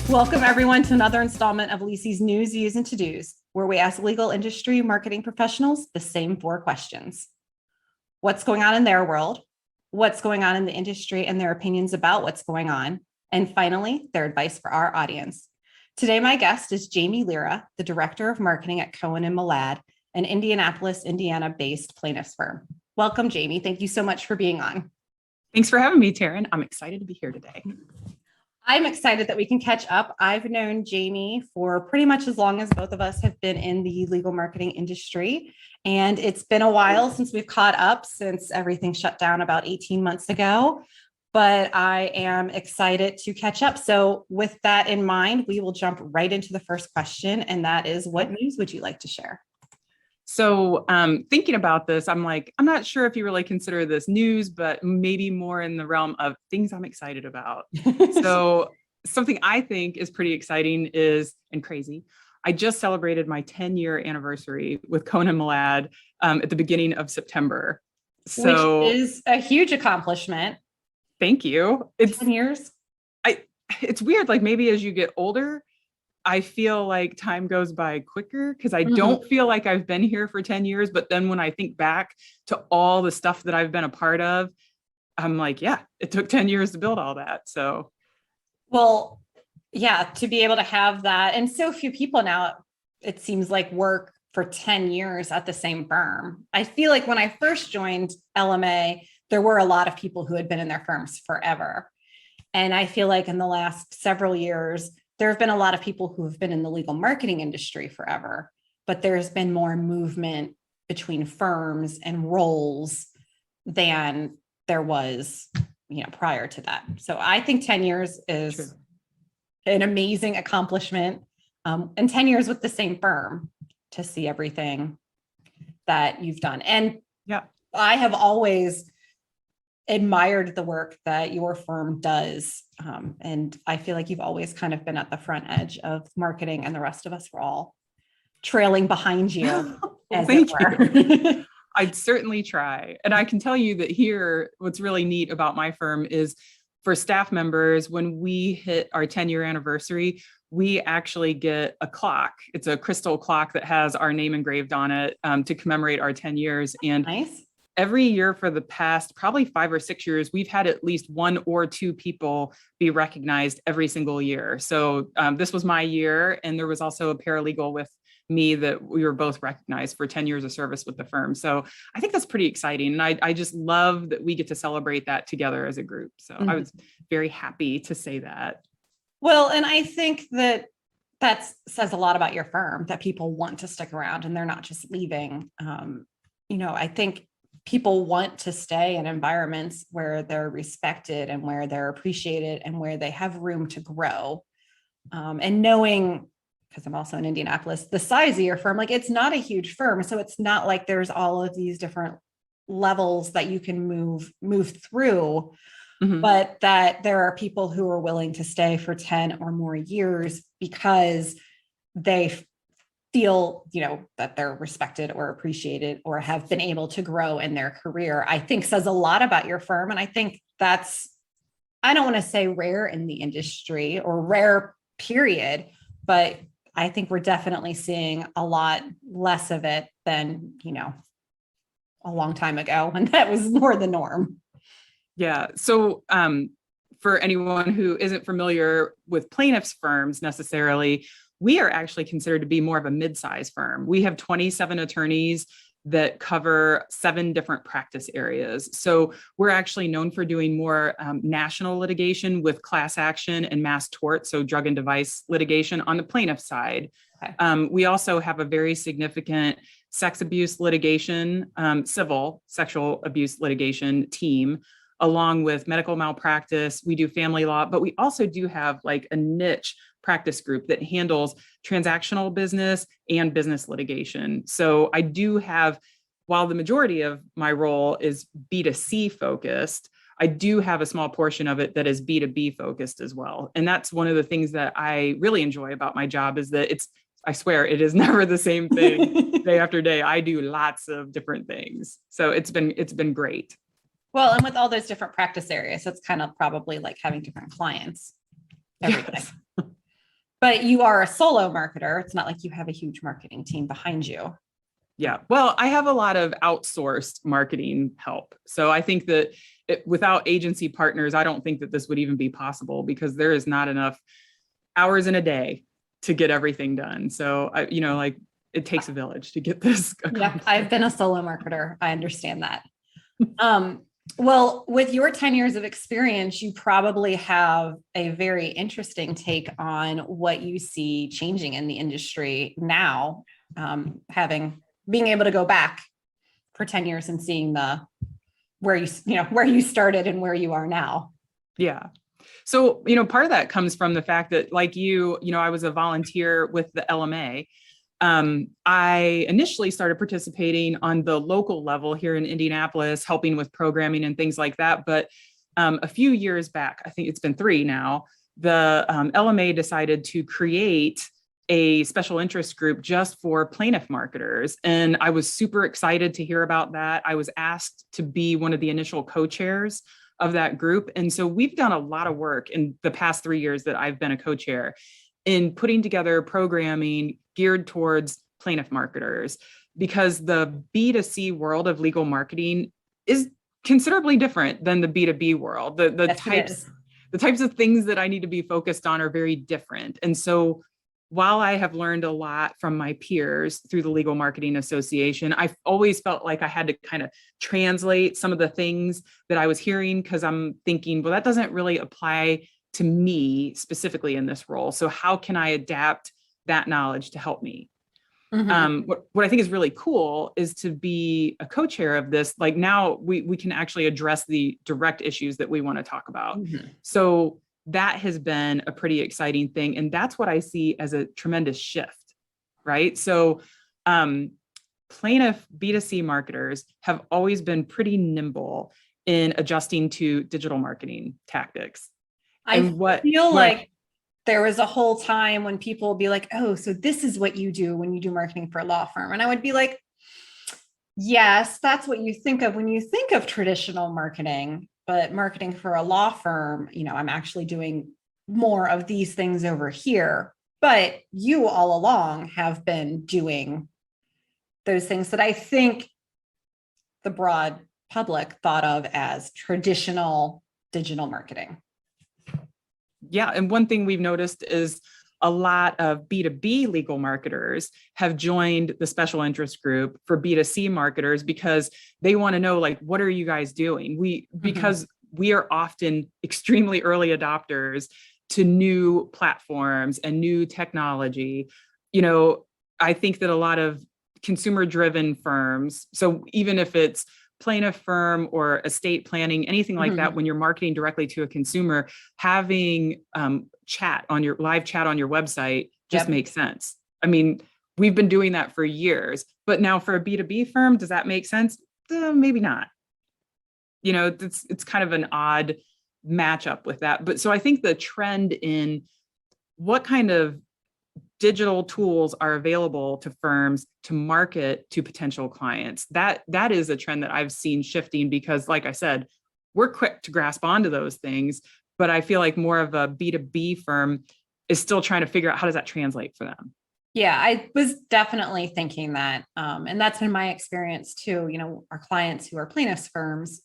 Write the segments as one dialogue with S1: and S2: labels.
S1: Welcome, everyone, to another installment of LISI's News, Views, and To-Dos, where we ask legal industry marketing professionals the same four questions. What's going on in their world? What's going on in the industry and their opinions about what's going on? And finally, their advice for our audience. Today, my guest is Jaime Lira, the Director of Marketing at Cohen Malad, an Indianapolis, Indiana-based plaintiffs firm. Welcome, Jaime. Thank you so much for being on.
S2: Thanks for having me, Taryn. I'm excited to be here today.
S1: I'm excited that we can catch up. I've known Jaime for pretty much as long as both of us have been in the legal marketing industry. And it's been a while since we've caught up, since everything shut down about 18 months ago. But I am excited to catch up. So with that in mind, we will jump right into the first question. And that is, what news would you like to share?
S2: So thinking about this, I'm not sure if you really consider this news, but maybe more in the realm of things I'm excited about. So something I think is pretty exciting and crazy. I just celebrated my 10-year anniversary with Cohen Malad at the beginning of September.
S1: So, which is a huge accomplishment.
S2: Thank you.
S1: It's 10 years.
S2: It's weird. Like maybe as you get older, I feel like time goes by quicker because I don't feel like I've been here for 10 years. But then when I think back to all the stuff that I've been a part of, I'm like, yeah, it took 10 years to build all that. So,
S1: well, yeah, to be able to have that. And so few people now, it seems like, work for 10 years at the same firm. I feel like when I first joined LMA, there were a lot of people who had been in their firms forever. And I feel like in the last several years, there have been a lot of people who have been in the legal marketing industry forever, but there's been more movement between firms and roles than there was, prior to that. So I think 10 years is an amazing accomplishment, and 10 years with the same firm to see everything that you've done. And
S2: yeah,
S1: I have always admired the work that your firm does. And I feel like you've always kind of been at the front edge of marketing, and the rest of us were all trailing behind you.
S2: Well, thank you. I'd certainly try. And I can tell you that here, what's really neat about my firm is for staff members, when we hit our 10-year anniversary, we actually get a clock. It's a crystal clock that has our name engraved on it to commemorate our 10 years. And
S1: nice.
S2: Every year for the past probably 5 or 6 years, we've had at least 1 or 2 people be recognized every single year. So this was my year, and there was also a paralegal with me that we were both recognized for 10 years of service with the firm. So I think that's pretty exciting. And I just love that we get to celebrate that together as a group. So I was very happy to say that.
S1: Well, and I think that says a lot about your firm, that people want to stick around and they're not just leaving. I think people want to stay in environments where they're respected and where they're appreciated and where they have room to grow. And knowing, because I'm also in Indianapolis, the size of your firm, like it's not a huge firm. So it's not like there's all of these different levels that you can move through, but that there are people who are willing to stay for 10 or more years because they feel, that they're respected or appreciated or have been able to grow in their career, I think says a lot about your firm. And I think that's, I don't want to say rare in the industry or rare period, but I think we're definitely seeing a lot less of it than, a long time ago when that was more the norm.
S2: Yeah. So for anyone who isn't familiar with plaintiffs' firms necessarily, we are actually considered to be more of a mid-size firm. We have 27 attorneys that cover 7 different practice areas. So we're actually known for doing more national litigation with class action and mass tort, so drug and device litigation on the plaintiff side. Okay. We also have a very significant sex abuse litigation, civil sexual abuse litigation team, along with medical malpractice. We do family law, but we also do have like a niche practice group that handles transactional business and business litigation. So I do have, while the majority of my role is B2C focused, I do have a small portion of it that is B2B focused as well. And that's one of the things that I really enjoy about my job is that I swear it is never the same thing day after day. I do lots of different things. So it's been great.
S1: Well, and with all those different practice areas, it's kind of probably like having different clients every day. But you are a solo marketer. It's not like you have a huge marketing team behind you.
S2: Yeah. Well, I have a lot of outsourced marketing help. So I think that without agency partners, I don't think that this would even be possible because there is not enough hours in a day to get everything done. So like it takes a village to get this accomplished.
S1: Yeah, I've been a solo marketer. I understand that. Well, with your 10 years of experience, you probably have a very interesting take on what you see changing in the industry now, being able to go back for 10 years and seeing where you started and where you are now.
S2: Yeah. So, part of that comes from the fact that like I was a volunteer with the LMA. I initially started participating on the local level here in Indianapolis, helping with programming and things like that. But a few years back, I think it's been 3 now, the LMA decided to create a special interest group just for plaintiff marketers. And I was super excited to hear about that. I was asked to be one of the initial co-chairs of that group. And so we've done a lot of work in the past 3 years that I've been a co-chair in putting together programming geared towards plaintiff marketers, because the B2C world of legal marketing is considerably different than the B2B world. The types of things that I need to be focused on are very different. And so while I have learned a lot from my peers through the Legal Marketing Association, I've always felt like I had to kind of translate some of the things that I was hearing, because I'm thinking, well, that doesn't really apply to me specifically in this role. So how can I adapt that knowledge to help me? Mm-hmm. What I think is really cool is to be a co-chair of this. Like now we can actually address the direct issues that we want to talk about. Mm-hmm. So that has been a pretty exciting thing. And that's what I see as a tremendous shift, right? So plaintiff B2C marketers have always been pretty nimble in adjusting to digital marketing tactics.
S1: I feel like there was a whole time when people would be like, oh, so this is what you do when you do marketing for a law firm. And I would be like, yes, that's what you think of when you think of traditional marketing, but marketing for a law firm, I'm actually doing more of these things over here. But you all along have been doing those things that I think the broad public thought of as traditional digital marketing.
S2: Yeah. And one thing we've noticed is a lot of B2B legal marketers have joined the special interest group for B2C marketers because they want to know, like, what are you guys doing? Because we are often extremely early adopters to new platforms and new technology. I think that a lot of consumer-driven firms, so even if it's plaintiff firm or estate planning, anything like that, when you're marketing directly to a consumer, having live chat on your website just makes sense. I mean, we've been doing that for years, but now for a B2B firm, does that make sense? Maybe not. It's kind of an odd matchup with that. But so I think the trend in what kind of digital tools are available to firms to market to potential clients, that is a trend that I've seen shifting, because like I said, we're quick to grasp onto those things, but I feel like more of a B2B firm is still trying to figure out how does that translate for them.
S1: Yeah, I was definitely thinking that. And that's been my experience too. Our clients who are plaintiffs firms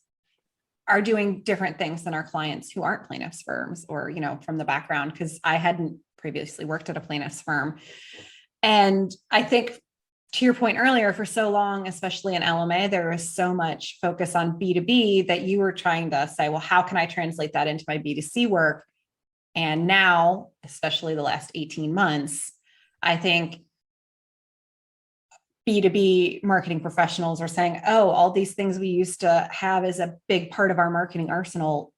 S1: are doing different things than our clients who aren't plaintiffs firms, or, from the background, because I hadn't previously worked at a plaintiffs firm. And I think, to your point earlier, for so long, especially in LMA, there was so much focus on B2B that you were trying to say, well, how can I translate that into my B2C work? And now, especially the last 18 months, I think B2B marketing professionals are saying, oh, all these things we used to have as a big part of our marketing arsenal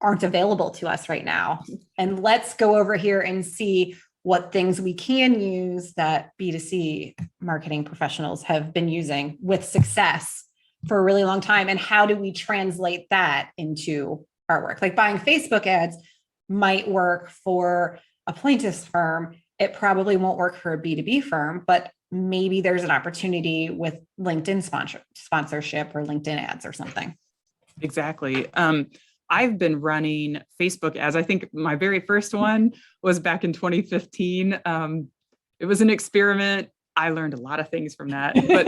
S1: aren't available to us right now. And let's go over here and see what things we can use that B2C marketing professionals have been using with success for a really long time. And how do we translate that into our work? Like buying Facebook ads might work for a plaintiff's firm. It probably won't work for a B2B firm, but maybe there's an opportunity with LinkedIn sponsorship or LinkedIn ads or something.
S2: Exactly. I've been running Facebook ads. I think my very first one was back in 2015. It was an experiment. I learned a lot of things from that, but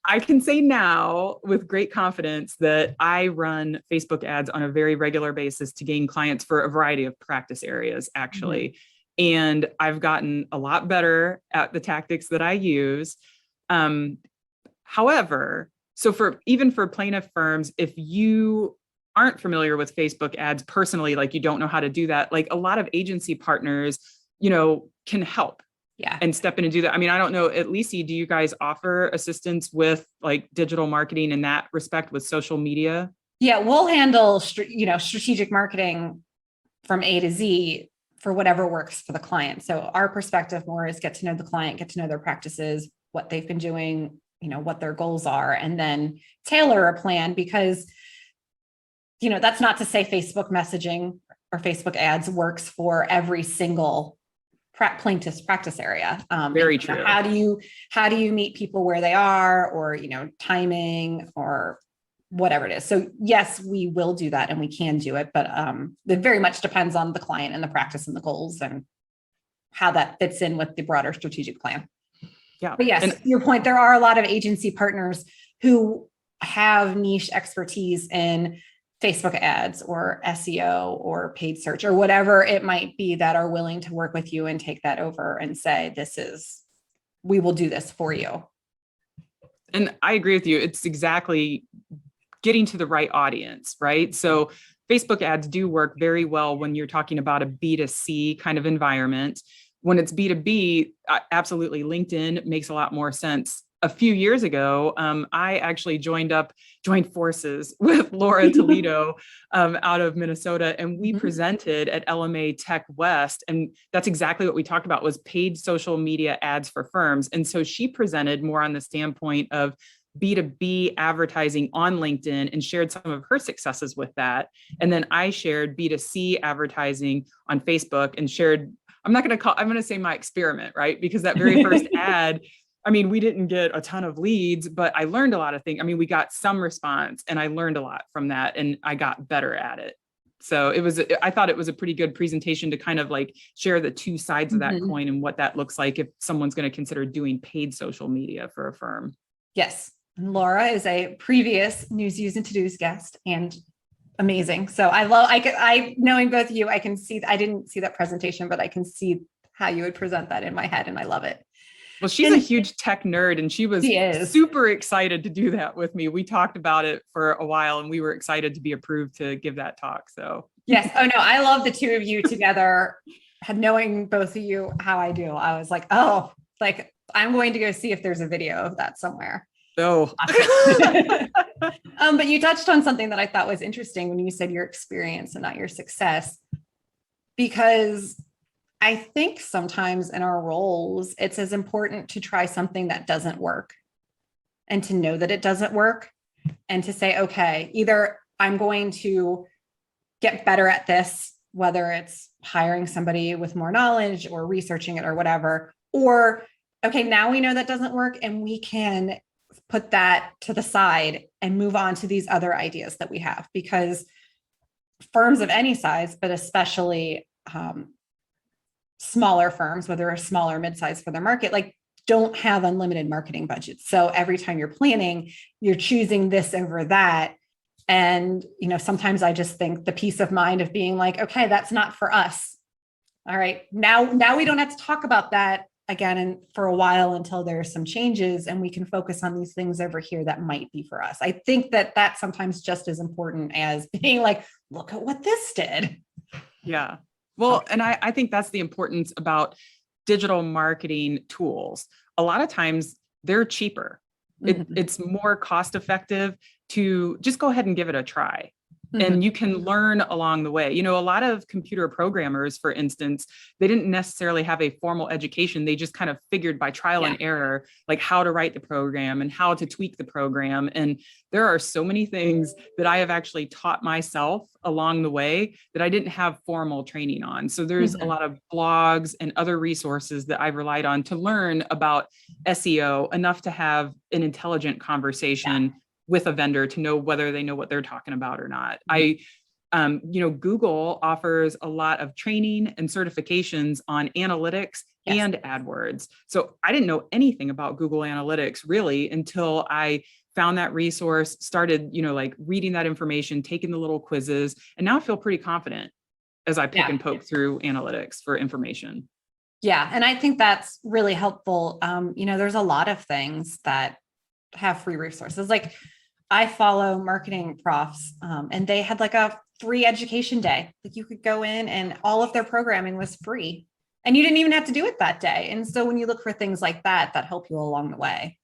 S2: I can say now with great confidence that I run Facebook ads on a very regular basis to gain clients for a variety of practice areas, actually. Mm-hmm. And I've gotten a lot better at the tactics that I use. However, so even for plaintiff firms, if you aren't familiar with Facebook ads personally, like you don't know how to do that, like a lot of agency partners, can help.
S1: Yeah.
S2: And step in and do that. I mean, I don't know, at LISI, do you guys offer assistance with like digital marketing in that respect with social media?
S1: Yeah, we'll handle, strategic marketing from A to Z for whatever works for the client. So our perspective more is get to know the client, get to know their practices, what they've been doing, what their goals are, and then tailor a plan because, that's not to say Facebook messaging or Facebook ads works for every single plaintiff's practice area.
S2: Very true.
S1: How do you meet people where they are, or timing or whatever it is. So yes, we will do that and we can do it, but it very much depends on the client and the practice and the goals and how that fits in with the broader strategic plan.
S2: Yeah.
S1: But yes, to your point, there are a lot of agency partners who have niche expertise in Facebook ads or SEO or paid search or whatever it might be that are willing to work with you and take that over and say, we will do this for you.
S2: And I agree with you. It's exactly getting to the right audience, right? So Facebook ads do work very well when you're talking about a B2C kind of environment. When it's B2B, absolutely, LinkedIn makes a lot more sense. A few years ago, I actually joined forces with Laura Toledo out of Minnesota, and we presented at LMA Tech West. And that's exactly what we talked about was paid social media ads for firms. And so she presented more on the standpoint of B2B advertising on LinkedIn and shared some of her successes with that. And then I shared B2C advertising on Facebook and shared, I'm going to say my experiment, right? Because that very first ad, I mean, we didn't get a ton of leads, but I learned a lot of things. I mean, we got some response and I learned a lot from that and I got better at it. So I thought it was a pretty good presentation to kind of like share the two sides of that coin and what that looks like if someone's going to consider doing paid social media for a firm.
S1: Yes. Laura is a previous News, Use, and To-Dos guest and amazing. So knowing both of you, I can see, I didn't see that presentation, but I can see how you would present that in my head and I love it.
S2: Well, she's a huge tech nerd and she was super excited to do that with me. We talked about it for a while and we were excited to be approved to give that talk. So
S1: yes. Oh no, I love the two of you together. Knowing both of you how I do, I was like, I'm going to go see if there's a video of that somewhere.
S2: Oh,
S1: but you touched on something that I thought was interesting when you said your experience and not your success, because I think sometimes in our roles, it's as important to try something that doesn't work and to know that it doesn't work and to say, okay, either I'm going to get better at this, whether it's hiring somebody with more knowledge or researching it or whatever, or, okay, now we know that doesn't work and we can put that to the side and move on to these other ideas that we have, because firms of any size, but especially smaller firms, whether they're small or mid-size for their market, like don't have unlimited marketing budgets. So every time you're planning, you're choosing this over that. And, sometimes I just think the peace of mind of being like, okay, that's not for us. All right. Now we don't have to talk about that again and for a while until there's some changes and we can focus on these things over here that might be for us. I think that that's sometimes just as important as being like, look at what this did.
S2: Yeah. Well, and I think that's the importance about digital marketing tools. A lot of times they're cheaper. It's more cost effective to just go ahead and give it a try. And you can learn along the way. A lot of computer programmers, for instance, they didn't necessarily have a formal education. They just kind of figured by trial and error, like how to write the program and how to tweak the program. And there are so many things that I have actually taught myself along the way that I didn't have formal training on. So there's a lot of blogs and other resources that I've relied on to learn about SEO enough to have an intelligent conversation with a vendor to know whether they know what they're talking about or not. Google offers a lot of training and certifications on analytics and AdWords. So I didn't know anything about Google Analytics really until I found that resource, started, like reading that information, taking the little quizzes, and now I feel pretty confident as I pick and poke through analytics for information.
S1: Yeah. And I think that's really helpful. There's a lot of things that have free resources. Like I follow marketing profs, and they had like a free education day. Like you could go in and all of their programming was free and you didn't even have to do it that day. And so when you look for things like that help you along the way,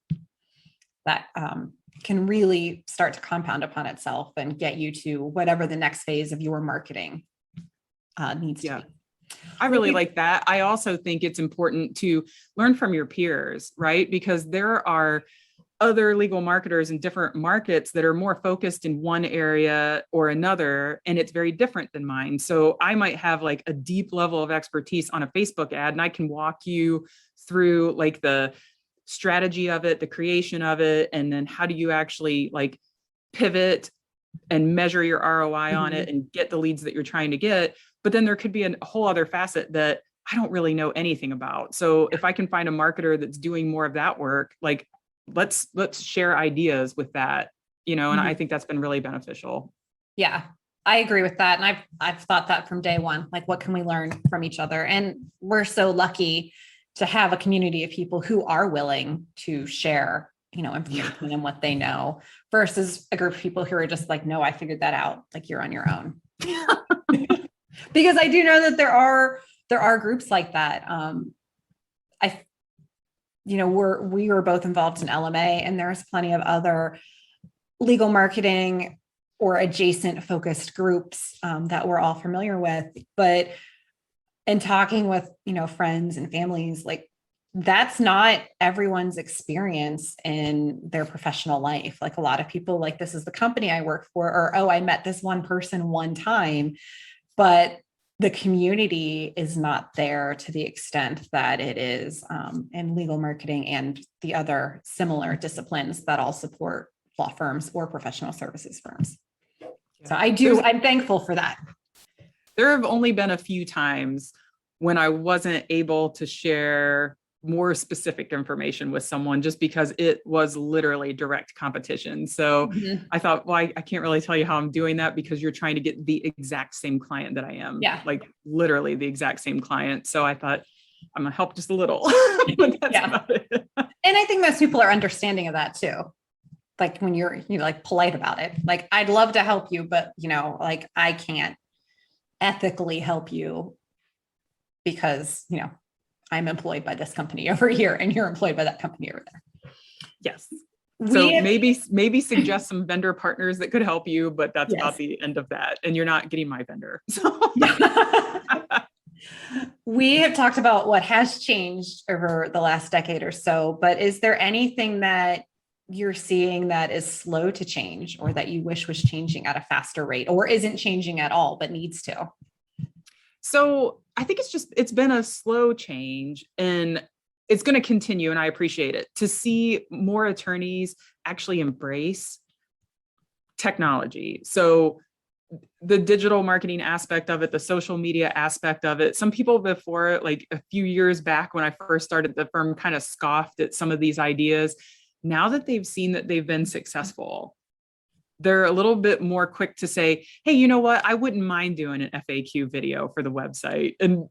S1: that can really start to compound upon itself and get you to whatever the next phase of your marketing needs to be.
S2: I really like that. I also think it's important to learn from your peers, right? Because there are other legal marketers in different markets that are more focused in one area or another, and it's very different than mine. So I might have like a deep level of expertise on a Facebook ad, and I can walk you through like the strategy of it, the creation of it, and then how do you actually like pivot and measure your ROI on it and get the leads that you're trying to get. But then there could be a whole other facet that I don't really know anything about. So if I can find a marketer that's doing more of that work, like let's share ideas with that, and I think that's been really beneficial.
S1: Yeah, I agree with that. And I've thought that from day one, like what can we learn from each other? And we're so lucky to have a community of people who are willing to share, information and what they know versus a group of people who are just like, no, I figured that out. Like you're on your own. Because I do know that there are groups like that. We were both involved in LMA, and there's plenty of other legal marketing or adjacent focused groups that we're all familiar with. But in talking with, friends and families, like that's not everyone's experience in their professional life. Like a lot of people, like this is the company I work for, or, oh, I met this one person one time, but the community is not there to the extent that it is in legal marketing and the other similar disciplines that all support law firms or professional services firms. So I'm thankful for that.
S2: There have only been a few times when I wasn't able to share more specific information with someone just because it was literally direct competition. So I thought, well, I can't really tell you how I'm doing that because you're trying to get the exact same client that I am. Yeah. Like literally the exact same client. So I thought I'm gonna help just a little. But that's about it.
S1: And I think most people are understanding of that too. Like when you're like polite about it, like I'd love to help you, but like I can't ethically help you because, I'm employed by this company over here and you're employed by that company over there.
S2: Yes. So maybe suggest some vendor partners that could help you, but that's about the end of that. And you're not getting my vendor. So.
S1: We have talked about what has changed over the last decade or so, but is there anything that you're seeing that is slow to change or that you wish was changing at a faster rate or isn't changing at all, but needs to?
S2: So I think it's been a slow change and it's going to continue. And I appreciate it to see more attorneys actually embrace technology. So the digital marketing aspect of it, the social media aspect of it, some people before, like a few years back when I first started the firm, kind of scoffed at some of these ideas. Now that they've seen that they've been successful, they're a little bit more quick to say, hey, you know what? I wouldn't mind doing an FAQ video for the website. And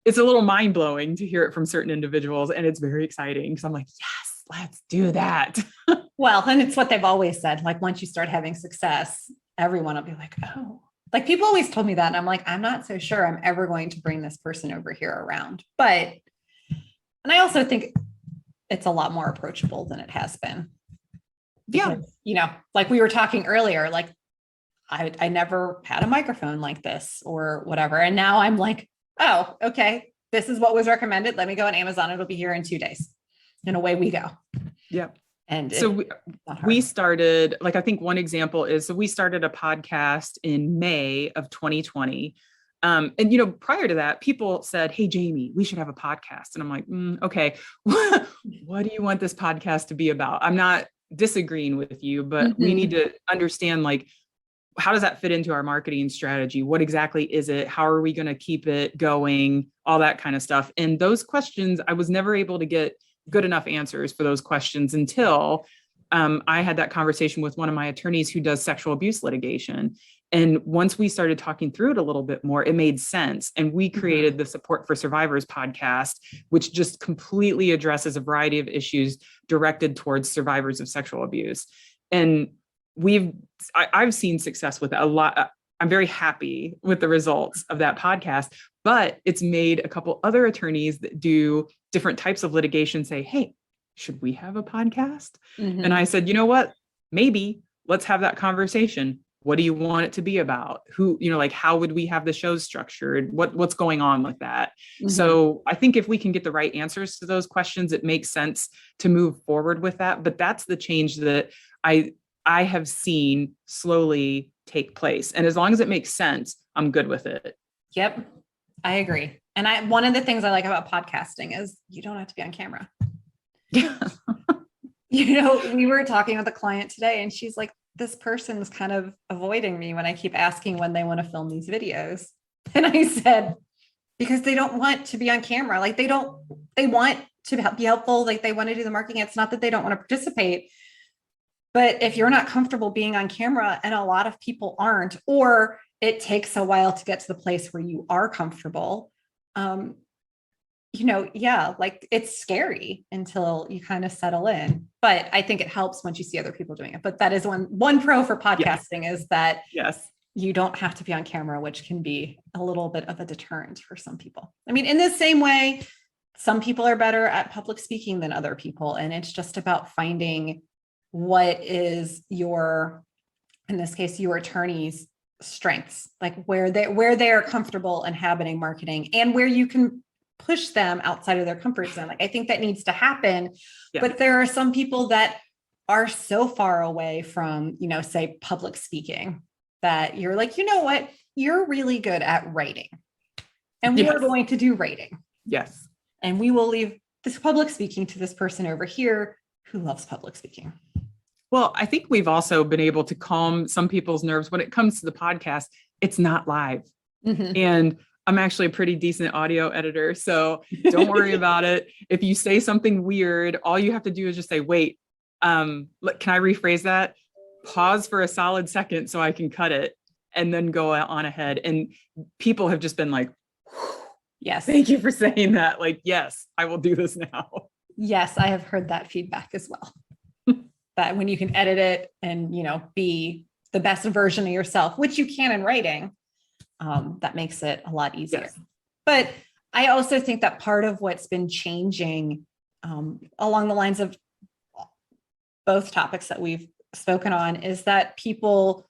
S2: it's a little mind blowing to hear it from certain individuals. And it's very exciting because I'm like, yes, let's do that.
S1: Well, and it's what they've always said. Like once you start having success, everyone will be like, oh, like people always told me that. And I'm like, I'm not so sure I'm ever going to bring this person over here around. And I also think it's a lot more approachable than it has been. Because, like we were talking earlier, like I never had a microphone like this or whatever. And now I'm like, oh, okay, this is what was recommended. Let me go on Amazon. It'll be here in 2 days. And away we go.
S2: Yep.
S1: And
S2: so we started, like, I think one example is, so we started a podcast in May of 2020. And, prior to that, people said, hey, Jaime, we should have a podcast. And I'm like, okay, what do you want this podcast to be about? I'm not disagreeing with you, but we need to understand, like, how does that fit into our marketing strategy? What exactly is it? How are we going to keep it going? All that kind of stuff. And those questions, I was never able to get good enough answers for those questions until I had that conversation with one of my attorneys who does sexual abuse litigation. And once we started talking through it a little bit more, it made sense. And we created the Support for Survivors podcast, which just completely addresses a variety of issues directed towards survivors of sexual abuse. And I've seen success with it a lot. I'm very happy with the results of that podcast, but it's made a couple other attorneys that do different types of litigation say, hey, should we have a podcast? And I said, you know what? Maybe let's have that conversation. What do you want it to be about? Who, like, how would we have the shows structured? What's going on with that? So I think if we can get the right answers to those questions, it makes sense to move forward with that. But that's the change that I have seen slowly take place. And as long as it makes sense, I'm good with it.
S1: Yep. I agree. And one of the things I like about podcasting is you don't have to be on camera. We were talking with a client today and she's like, this person's kind of avoiding me when I keep asking when they want to film these videos. And I said, because they don't want to be on camera. Like they want to be helpful. Like they want to do the marketing. It's not that they don't want to participate. But if you're not comfortable being on camera, and a lot of people aren't, or it takes a while to get to the place where you are comfortable, like it's scary until you kind of settle in. But I think it helps once you see other people doing it. But that is one pro for podcasting is that you don't have to be on camera, which can be a little bit of a deterrent for some people. I mean, in the same way, some people are better at public speaking than other people. And it's just about finding what is in this case, your attorney's strengths, like where they are comfortable inhabiting marketing and where you can push them outside of their comfort zone. Like I think that needs to happen, but there are some people that are so far away from, say public speaking that you're like, you know what, you're really good at writing and we are going to do writing.
S2: Yes.
S1: And we will leave this public speaking to this person over here who loves public speaking.
S2: Well, I think we've also been able to calm some people's nerves when it comes to the podcast. It's not live. And I'm actually a pretty decent audio editor, so don't worry about it. If you say something weird, all you have to do is just say, wait, can I rephrase that? Pause for a solid second so I can cut it and then go on ahead. And people have just been like,
S1: yes,
S2: thank you for saying that. Like, yes, I will do this now.
S1: Yes, I have heard that feedback as well. That when you can edit it and, be the best version of yourself, which you can in writing, that makes it a lot easier. Yes. But I also think that part of what's been changing along the lines of both topics that we've spoken on is that people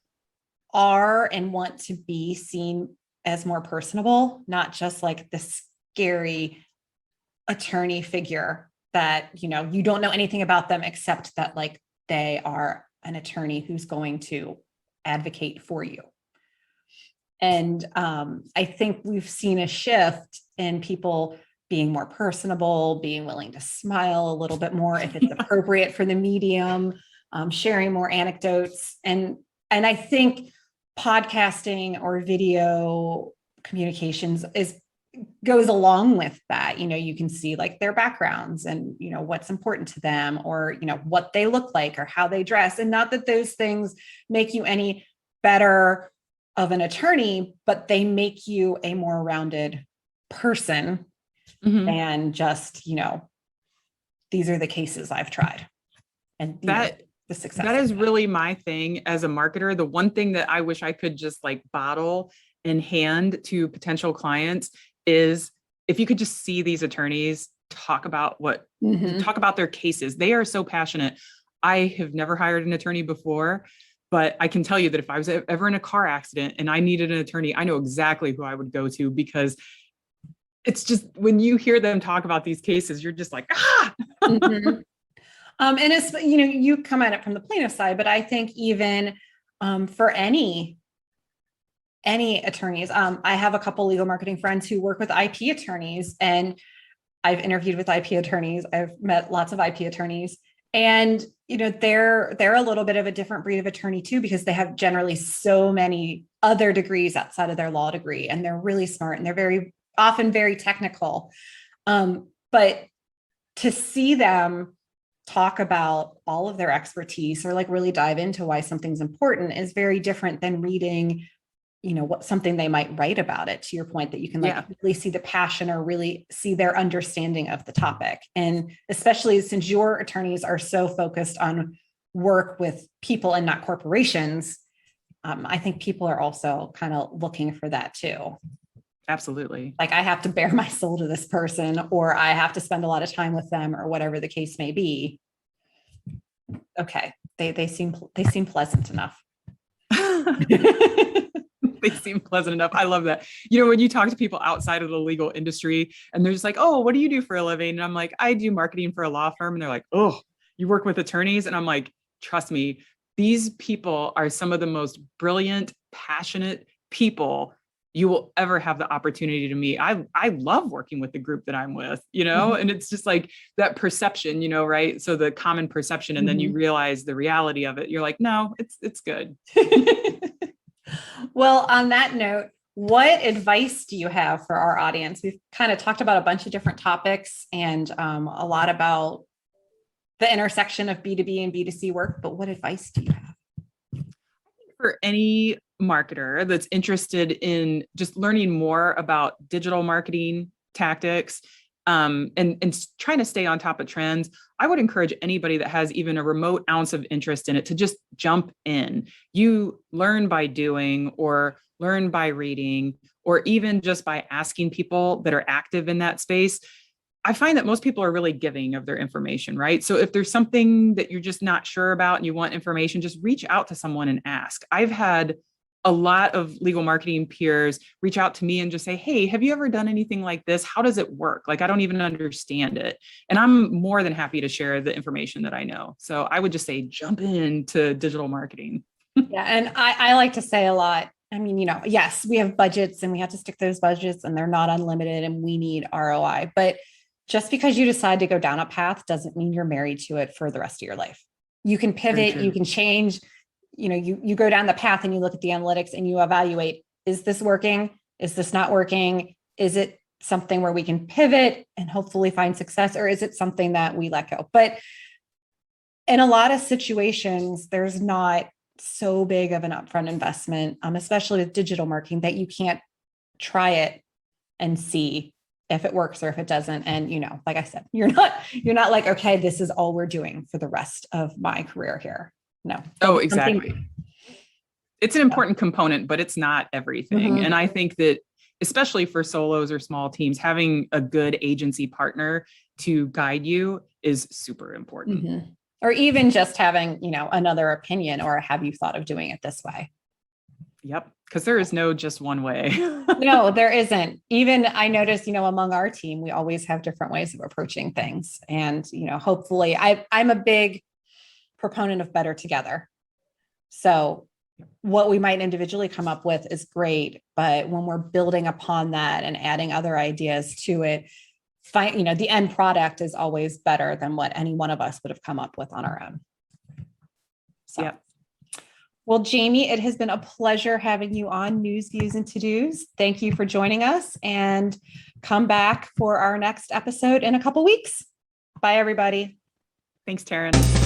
S1: are and want to be seen as more personable, not just like the scary attorney figure that, you don't know anything about them except that like they are an attorney who's going to advocate for you. And I think we've seen a shift in people being more personable, being willing to smile a little bit more if it's appropriate for the medium, sharing more anecdotes. And I think podcasting or video communications goes along with that. You can see like their backgrounds and, what's important to them or, what they look like or how they dress. And not that those things make you any better of an attorney, but they make you a more rounded person than just, these are the cases I've tried. And the success.
S2: That is really my thing as a marketer. The one thing that I wish I could just like bottle and hand to potential clients is if you could just see these attorneys talk about talk about their cases. They are so passionate. I have never hired an attorney before, but I can tell you that if I was ever in a car accident and I needed an attorney, I know exactly who I would go to because it's just when you hear them talk about these cases, you're just like, ah.
S1: And it's, you come at it from the plaintiff side, but I think even for any attorneys, I have a couple legal marketing friends who work with IP attorneys, and I've interviewed with IP attorneys. I've met lots of IP attorneys, And, they're a little bit of a different breed of attorney too, because they have generally so many other degrees outside of their law degree, and they're really smart and they're very often very technical. But to see them talk about all of their expertise or like really dive into why something's important is very different than reading, what something they might write about it, to your point, that you can really see the passion or really see their understanding of the topic. And especially since your attorneys are so focused on work with people and not corporations, I think people are also kind of looking for that too.
S2: Absolutely.
S1: Like, I have to bare my soul to this person, or I have to spend a lot of time with them, or whatever the case may be. Okay. They seem pleasant enough.
S2: They seem pleasant enough. I love that. When you talk to people outside of the legal industry and they're just like, oh, what do you do for a living? And I'm like, I do marketing for a law firm. And they're like, oh, you work with attorneys? And I'm like, trust me, these people are some of the most brilliant, passionate people you will ever have the opportunity to meet. I love working with the group that I'm with, and it's just like that perception, right? So the common perception, and then you realize the reality of it. You're like, no, it's good.
S1: Well, on that note, what advice do you have for our audience? We've kind of talked about a bunch of different topics and a lot about the intersection of B2B and B2C work, but what advice do you have?
S2: For any marketer that's interested in just learning more about digital marketing tactics, and trying to stay on top of trends, I would encourage anybody that has even a remote ounce of interest in it to just jump in. You learn by doing, or learn by reading, or even just by asking people that are active in that space. I find that most people are really giving of their information, right? So if there's something that you're just not sure about and you want information, just reach out to someone and ask. I've had a lot of legal marketing peers reach out to me and just say, hey, have you ever done anything like this? How does it work? Like, I don't even understand it. And I'm more than happy to share the information that I know. So I would just say, jump into digital marketing.
S1: Yeah. And I like to say a lot, I mean, yes, we have budgets and we have to stick those budgets, and they're not unlimited, and we need ROI. But just because you decide to go down a path doesn't mean you're married to it for the rest of your life. You can pivot, you can change. You go down the path and you look at the analytics and you evaluate, is this working? Is this not working? Is it something where we can pivot and hopefully find success? Or is it something that we let go? But in a lot of situations, there's not so big of an upfront investment, especially with digital marketing, that you can't try it and see if it works or if it doesn't. And, like I said, you're not like, okay, this is all we're doing for the rest of my career here. No.
S2: Oh, exactly. It's an important component, but it's not everything. And I think that, especially for solos or small teams, having a good agency partner to guide you is super important.
S1: Or even just having, another opinion, or have you thought of doing it this way?
S2: Yep. Because there is no just one way.
S1: No, there isn't. Even I noticed, among our team, we always have different ways of approaching things. And, hopefully I'm a big proponent of better together. So what we might individually come up with is great, but when we're building upon that and adding other ideas to it, the end product is always better than what any one of us would have come up with on our own. So,
S2: yep.
S1: Well, Jaime, it has been a pleasure having you on News, Views, and To-Dos. Thank you for joining us, and come back for our next episode in a couple weeks. Bye, everybody.
S2: Thanks, Taryn.